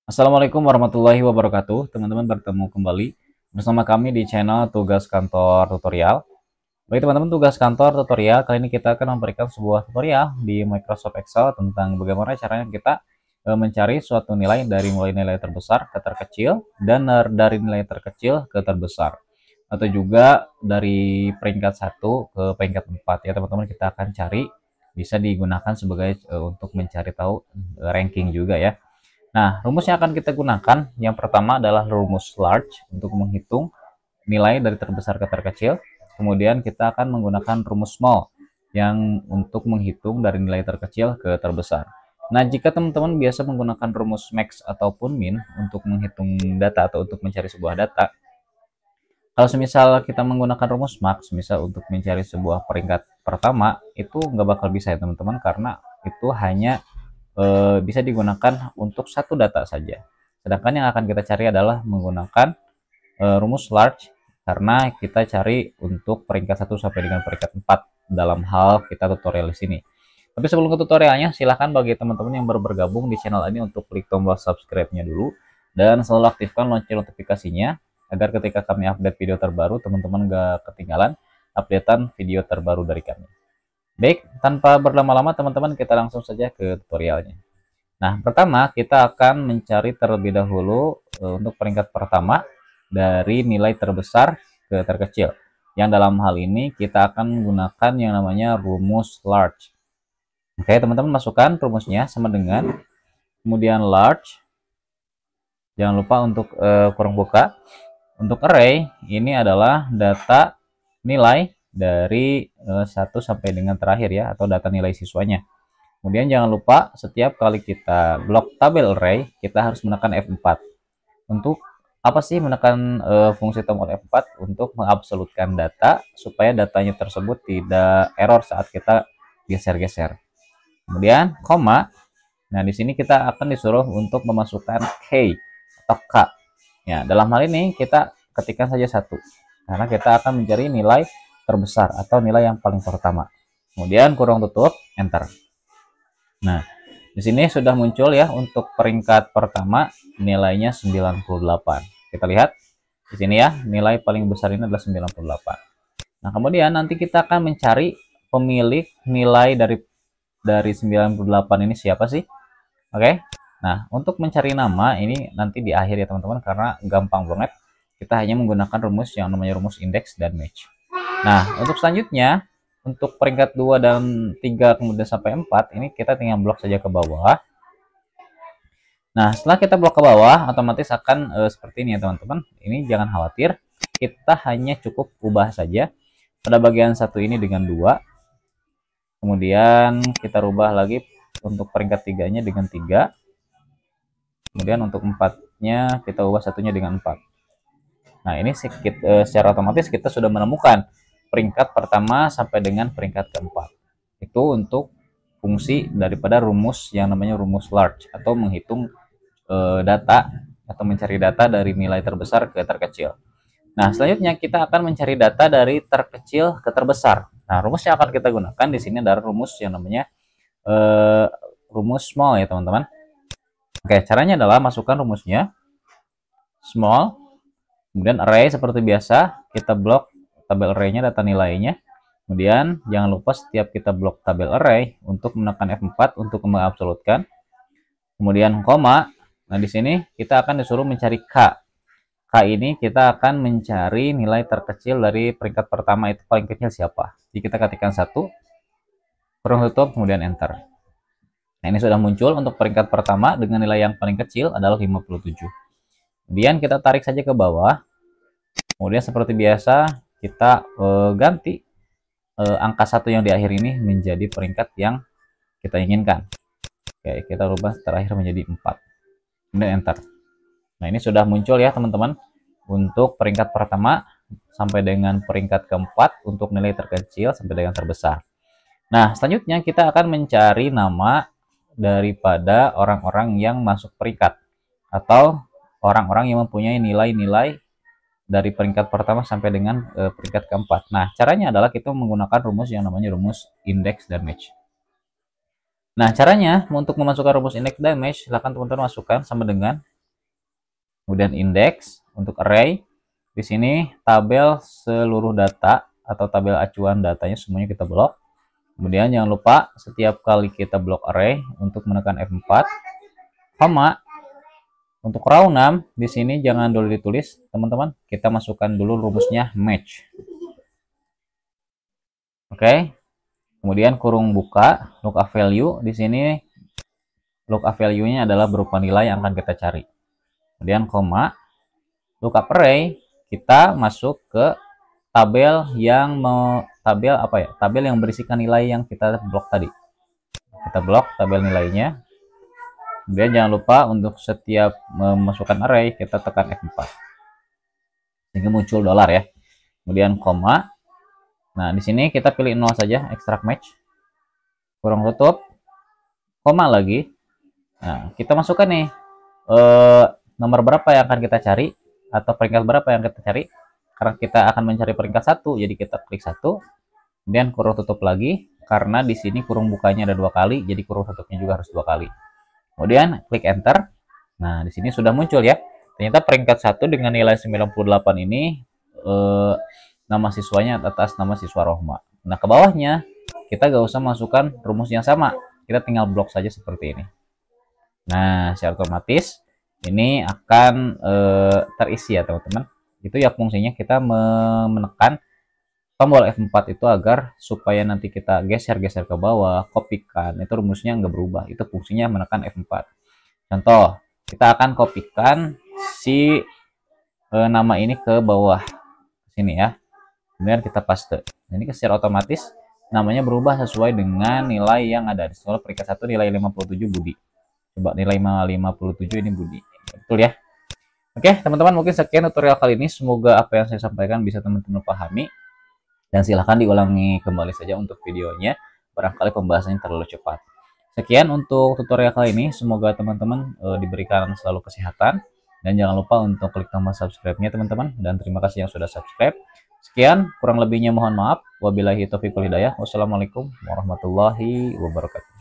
Assalamualaikum warahmatullahi wabarakatuh. Teman-teman bertemu kembali bersama kami di channel Tugas Kantor Tutorial. Baik teman-teman, tugas kantor tutorial kali ini kita akan memberikan sebuah tutorial di Microsoft Excel tentang bagaimana caranya kita mencari suatu nilai dari mulai nilai terbesar ke terkecil dan dari nilai terkecil ke terbesar, atau juga dari peringkat 1 ke peringkat 4 ya teman-teman. Kita akan cari, bisa digunakan sebagai untuk mencari tahu ranking juga ya. Nah, rumus yang akan kita gunakan yang pertama adalah rumus large untuk menghitung nilai dari terbesar ke terkecil. Kemudian kita akan menggunakan rumus small yang untuk menghitung dari nilai terkecil ke terbesar. Nah, jika teman-teman biasa menggunakan rumus max ataupun min untuk menghitung data atau untuk mencari sebuah data, kalau semisal kita menggunakan rumus max, misal untuk mencari sebuah peringkat pertama, itu nggak bakal bisa ya teman-teman, karena itu hanya bisa digunakan untuk satu data saja. Sedangkan yang akan kita cari adalah menggunakan rumus large, karena kita cari untuk peringkat 1 sampai dengan peringkat 4 dalam hal kita tutorial di sini. Tapi sebelum ke tutorialnya, silahkan bagi teman-teman yang baru bergabung di channel ini untuk klik tombol subscribe-nya dulu dan selalu aktifkan lonceng notifikasinya agar ketika kami update video terbaru, teman-teman gak ketinggalan updatean video terbaru dari kami. Baik, tanpa berlama-lama teman-teman, kita langsung saja ke tutorialnya. Nah, pertama kita akan mencari terlebih dahulu untuk peringkat pertama dari nilai terbesar ke terkecil. Yang dalam hal ini kita akan menggunakan yang namanya rumus large. Oke, teman-teman masukkan rumusnya sama dengan kemudian large. Jangan lupa untuk kurung buka. Untuk array ini adalah data nilai dari 1 sampai dengan terakhir ya, atau data nilai siswanya. Kemudian jangan lupa setiap kali kita blok tabel array, kita harus menekan F4. Untuk apa sih menekan fungsi tombol F4? Untuk mengabsolutkan data supaya datanya tersebut tidak error saat kita geser-geser. Kemudian koma. Nah, di sini kita akan disuruh untuk memasukkan K atau K. Ya, dalam hal ini kita ketikkan saja 1 karena kita akan mencari nilai terbesar atau nilai yang paling pertama. Kemudian kurung tutup, enter. Nah, di sini sudah muncul ya untuk peringkat pertama nilainya 98. Kita lihat di sini ya, nilai paling besar ini adalah 98. Nah, kemudian nanti kita akan mencari pemilik nilai dari 98 ini siapa sih? Oke. Nah, untuk mencari nama ini nanti di akhir ya teman-teman, karena gampang banget. Kita hanya menggunakan rumus yang namanya rumus index dan match. Nah, untuk selanjutnya, untuk peringkat 2 dan 3 kemudian sampai 4, ini kita tinggal blok saja ke bawah. Nah, setelah kita blok ke bawah, otomatis akan seperti ini ya teman-teman. Ini jangan khawatir, kita hanya cukup ubah saja pada bagian satu ini dengan 2. Kemudian kita rubah lagi untuk peringkat 3-nya dengan 3. Kemudian untuk 4-nya kita ubah satunya dengan 4. Nah, ini secara otomatis kita sudah menemukan peringkat pertama sampai dengan peringkat keempat. Itu untuk fungsi daripada rumus yang namanya rumus large, atau menghitung data atau mencari data dari nilai terbesar ke terkecil. Nah, selanjutnya kita akan mencari data dari terkecil ke terbesar. Nah, rumus yang akan kita gunakan di sini adalah rumus yang namanya rumus small ya teman-teman. Oke, caranya adalah masukkan rumusnya small, kemudian array seperti biasa, kita blok tabel array-nya, data nilainya. Kemudian jangan lupa setiap kita blok tabel array untuk menekan F4 untuk mengabsolutkan. Kemudian koma. Nah, di sini kita akan disuruh mencari K. K ini kita akan mencari nilai terkecil dari peringkat pertama, itu paling kecil siapa. Jadi kita ketikkan 1, kurung tutup, kemudian enter. Nah, ini sudah muncul untuk peringkat pertama dengan nilai yang paling kecil adalah 57. Kemudian kita tarik saja ke bawah. Kemudian seperti biasa kita ganti angka 1 yang di akhir ini menjadi peringkat yang kita inginkan. Oke, kita rubah terakhir menjadi 4. Kemudian enter. Nah, ini sudah muncul ya teman-teman untuk peringkat pertama sampai dengan peringkat keempat untuk nilai terkecil sampai dengan terbesar. Nah, selanjutnya kita akan mencari nama daripada orang-orang yang masuk peringkat atau orang-orang yang mempunyai nilai-nilai dari peringkat pertama sampai dengan peringkat keempat. Nah, caranya adalah kita menggunakan rumus yang namanya rumus index dan match. Nah, caranya untuk memasukkan rumus index dan match, silahkan teman-teman masukkan sama dengan kemudian indeks untuk array. Di sini tabel seluruh data atau tabel acuan datanya semuanya kita blok. Kemudian jangan lupa setiap kali kita blok array untuk menekan F4, koma. Untuk row 6 di sini jangan dulu ditulis, teman-teman. Kita masukkan dulu rumusnya match. Oke. Kemudian kurung buka, lookup value. Di sini lookup value-nya adalah berupa nilai yang akan kita cari. Kemudian koma, lookup array, kita masuk ke tabel yang tabel yang berisikan nilai yang kita blok tadi. Kita blok tabel nilainya. Kemudian jangan lupa untuk setiap memasukkan array kita tekan F4 sehingga muncul dolar ya. Kemudian koma. Nah, di sini kita pilih 0 saja, extract match. Kurung tutup. Koma lagi. Nah, kita masukkan nih nomor berapa yang akan kita cari atau peringkat berapa yang kita cari. Karena kita akan mencari peringkat 1, jadi kita klik 1. Kemudian kurung tutup lagi karena di sini kurung bukanya ada 2 kali, jadi kurung tutupnya juga harus 2 kali. Kemudian klik enter. Nah, di sini sudah muncul ya. Ternyata peringkat 1 dengan nilai 98 ini nama siswanya atas nama siswa Rohma. Nah, ke bawahnya kita gak usah masukkan rumus yang sama. Kita tinggal blok saja seperti ini. Nah, secara otomatis ini akan terisi ya, teman-teman. Itu ya fungsinya kita menekan tombol F4 itu agar supaya nanti kita geser-geser ke bawah, kopikan, itu rumusnya nggak berubah. Itu fungsinya menekan F4. Contoh, kita akan kopikan si nama ini ke bawah sini ya. Kemudian kita paste. Ini secara otomatis namanya berubah sesuai dengan nilai yang ada. Di soal peringkat 1 nilai 57 Budi. Coba nilai 57 ini Budi. Betul ya? Oke, teman-teman, mungkin sekian tutorial kali ini. Semoga apa yang saya sampaikan bisa teman-teman pahami. Dan silahkan diulangi kembali saja untuk videonya. Barangkali pembahasannya terlalu cepat. Sekian untuk tutorial kali ini. Semoga teman-teman diberikan selalu kesehatan. Dan jangan lupa untuk klik tombol subscribe-nya, teman-teman. Dan terima kasih yang sudah subscribe. Sekian, kurang lebihnya mohon maaf. Wabillahi taufiq wal hidayah. Wassalamualaikum warahmatullahi wabarakatuh.